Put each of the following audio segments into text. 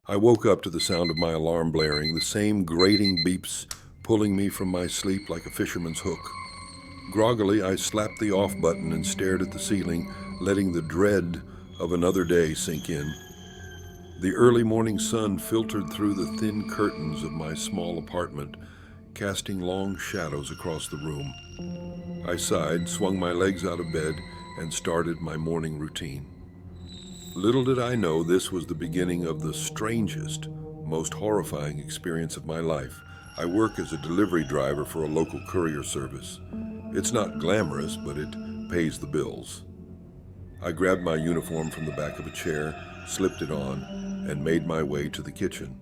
I woke up to the sound of my alarm blaring, the same grating beeps pulling me from my sleep like a fisherman's hook. Groggily, I slapped the off button and stared at the ceiling, letting the dread of another day sink in. The early morning sun filtered through the thin curtains of my small apartment, casting long shadows across the room. I sighed, swung my legs out of bed, and started my morning routine. Little did I know this was the beginning of the strangest, most horrifying experience of my life. I work as a delivery driver for a local courier service. It's not glamorous, but it pays the bills. I grabbed my uniform from the back of a chair, slipped it on, and made my way to the kitchen.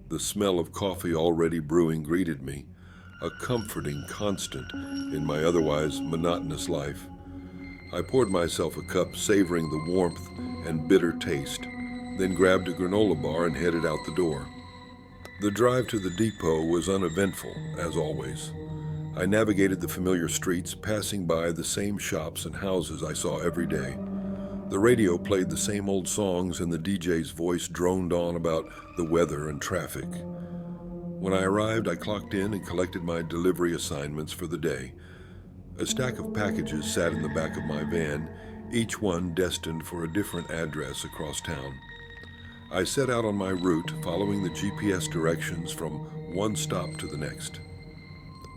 The smell of coffee already brewing greeted me, a comforting constant in my otherwise monotonous life. I poured myself a cup, savoring the warmth and bitter taste, then grabbed a granola bar and headed out the door. The drive to the depot was uneventful, as always. I navigated the familiar streets, passing by the same shops and houses I saw every day. The radio played the same old songs, and the DJ's voice droned on about the weather and traffic. When I arrived, I clocked in and collected my delivery assignments for the day. A stack of packages sat in the back of my van, each one destined for a different address across town. I set out on my route, following the GPS directions from one stop to the next.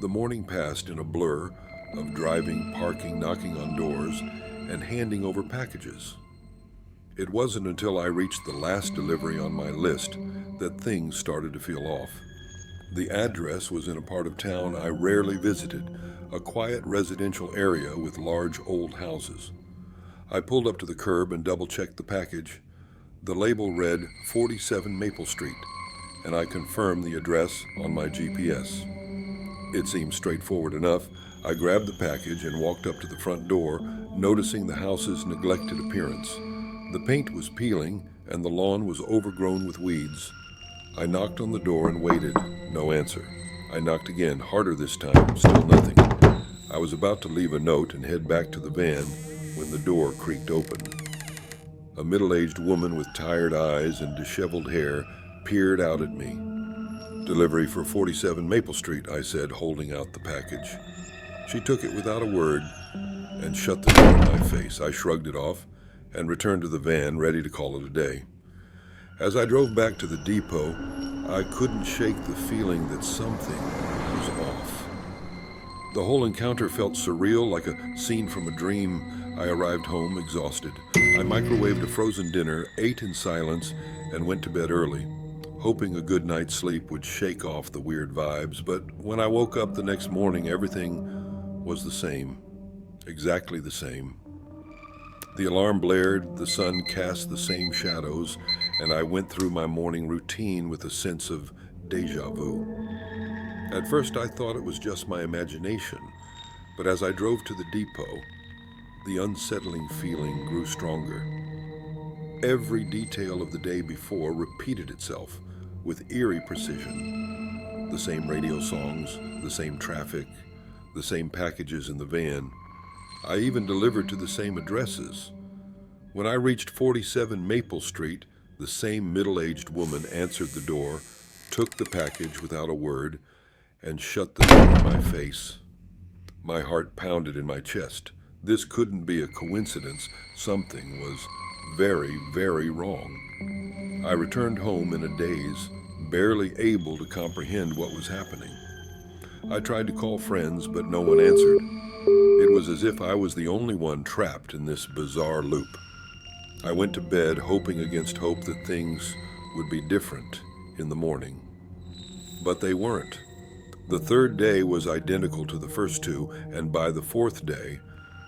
The morning passed in a blur of driving, parking, knocking on doors, and handing over packages. It wasn't until I reached the last delivery on my list that things started to feel off. The address was in a part of town I rarely visited, a quiet residential area with large old houses. I pulled up to the curb and double-checked the package. The label read 47 Maple Street, and I confirmed the address on my GPS. It seemed straightforward enough. I grabbed the package and walked up to the front door, noticing the house's neglected appearance. The paint was peeling, and the lawn was overgrown with weeds. I knocked on the door and waited. No answer. I knocked again, harder this time, still nothing. I was about to leave a note and head back to the van when the door creaked open. A middle-aged woman with tired eyes and disheveled hair peered out at me. "Delivery for 47 Maple Street," I said, holding out the package. She took it without a word and shut the door in my face. I shrugged it off and returned to the van, ready to call it a day. As I drove back to the depot, I couldn't shake the feeling that something was off. The whole encounter felt surreal, like a scene from a dream. I arrived home exhausted. I microwaved a frozen dinner, ate in silence, and went to bed early, hoping a good night's sleep would shake off the weird vibes. But when I woke up the next morning, everything was the same, exactly the same. The alarm blared, the sun cast the same shadows, and I went through my morning routine with a sense of déjà vu. At first I thought it was just my imagination, but as I drove to the depot, the unsettling feeling grew stronger. Every detail of the day before repeated itself with eerie precision. The same radio songs, the same traffic, the same packages in the van. I even delivered to the same addresses. When I reached 47 Maple Street, the same middle-aged woman answered the door, took the package without a word, and shut the door in my face. My heart pounded in my chest. This couldn't be a coincidence. Something was very, very wrong. I returned home in a daze, barely able to comprehend what was happening. I tried to call friends, but no one answered. It was as if I was the only one trapped in this bizarre loop. I went to bed hoping against hope that things would be different in the morning. But they weren't. The third day was identical to the first two, and by the fourth day,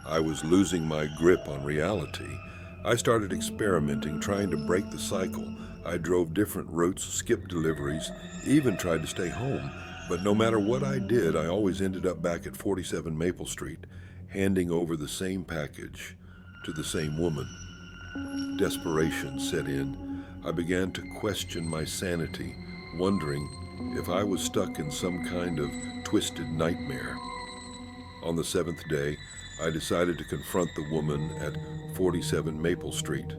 I was losing my grip on reality. I started experimenting, trying to break the cycle. I drove different routes, skipped deliveries, even tried to stay home. But no matter what I did, I always ended up back at 47 Maple Street, handing over the same package to the same woman. Desperation set in. I began to question my sanity, wondering if I was stuck in some kind of twisted nightmare. On the seventh day, I decided to confront the woman at 47 Maple Street.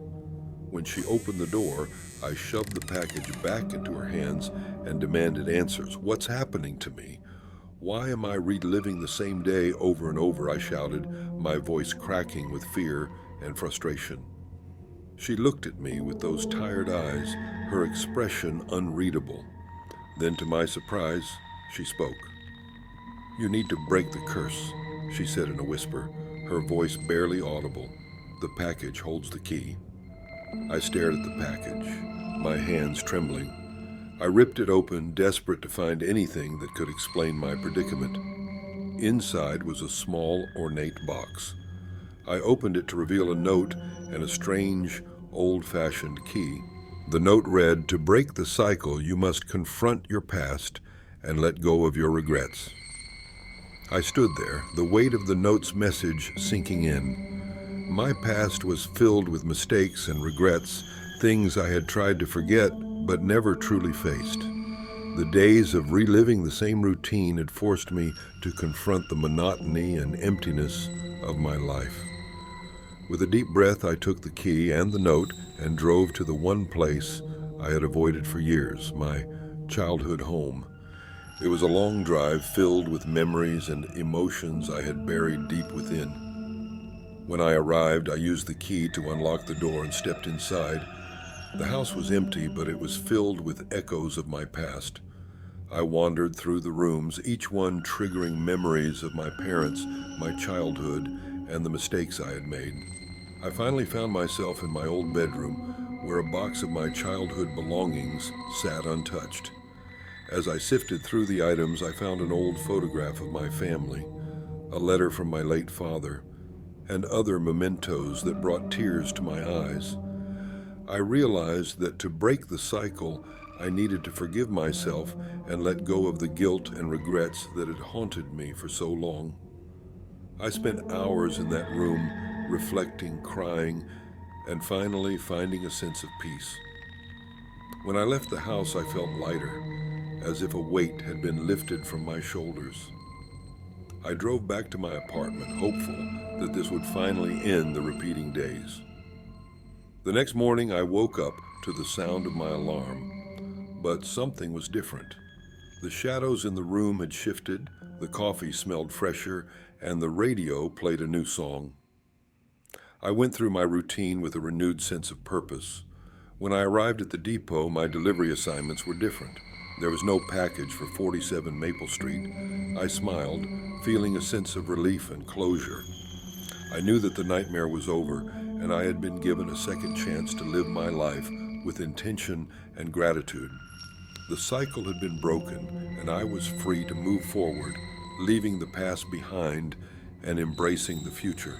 When she opened the door, I shoved the package back into her hands and demanded answers. What's happening to me? Why am I reliving the same day over and over? I shouted, my voice cracking with fear and frustration. She looked at me with those tired eyes, her expression unreadable. Then, to my surprise, she spoke. "You need to break the curse," she said in a whisper, her voice barely audible. "The package holds the key." I stared at the package, my hands trembling. I ripped it open, desperate to find anything that could explain my predicament. Inside was a small, ornate box. I opened it to reveal a note and a strange, old-fashioned key. The note read, "To break the cycle, you must confront your past and let go of your regrets." I stood there, the weight of the note's message sinking in. My past was filled with mistakes and regrets, things I had tried to forget but never truly faced. The days of reliving the same routine had forced me to confront the monotony and emptiness of my life. With a deep breath, I took the key and the note and drove to the one place I had avoided for years, my childhood home. It was a long drive filled with memories and emotions I had buried deep within. When I arrived, I used the key to unlock the door and stepped inside. The house was empty, but it was filled with echoes of my past. I wandered through the rooms, each one triggering memories of my parents, my childhood, and the mistakes I had made. I finally found myself in my old bedroom, where a box of my childhood belongings sat untouched. As I sifted through the items, I found an old photograph of my family, a letter from my late father, and other mementos that brought tears to my eyes. I realized that to break the cycle, I needed to forgive myself and let go of the guilt and regrets that had haunted me for so long. I spent hours in that room, reflecting, crying, and finally finding a sense of peace. When I left the house, I felt lighter, as if a weight had been lifted from my shoulders. I drove back to my apartment, hopeful that this would finally end the repeating days. The next morning, I woke up to the sound of my alarm, but something was different. The shadows in the room had shifted, the coffee smelled fresher, and the radio played a new song. I went through my routine with a renewed sense of purpose. When I arrived at the depot, my delivery assignments were different. There was no package for 47 Maple Street. I smiled, feeling a sense of relief and closure. I knew that the nightmare was over, and I had been given a second chance to live my life with intention and gratitude. The cycle had been broken, and I was free to move forward, leaving the past behind and embracing the future.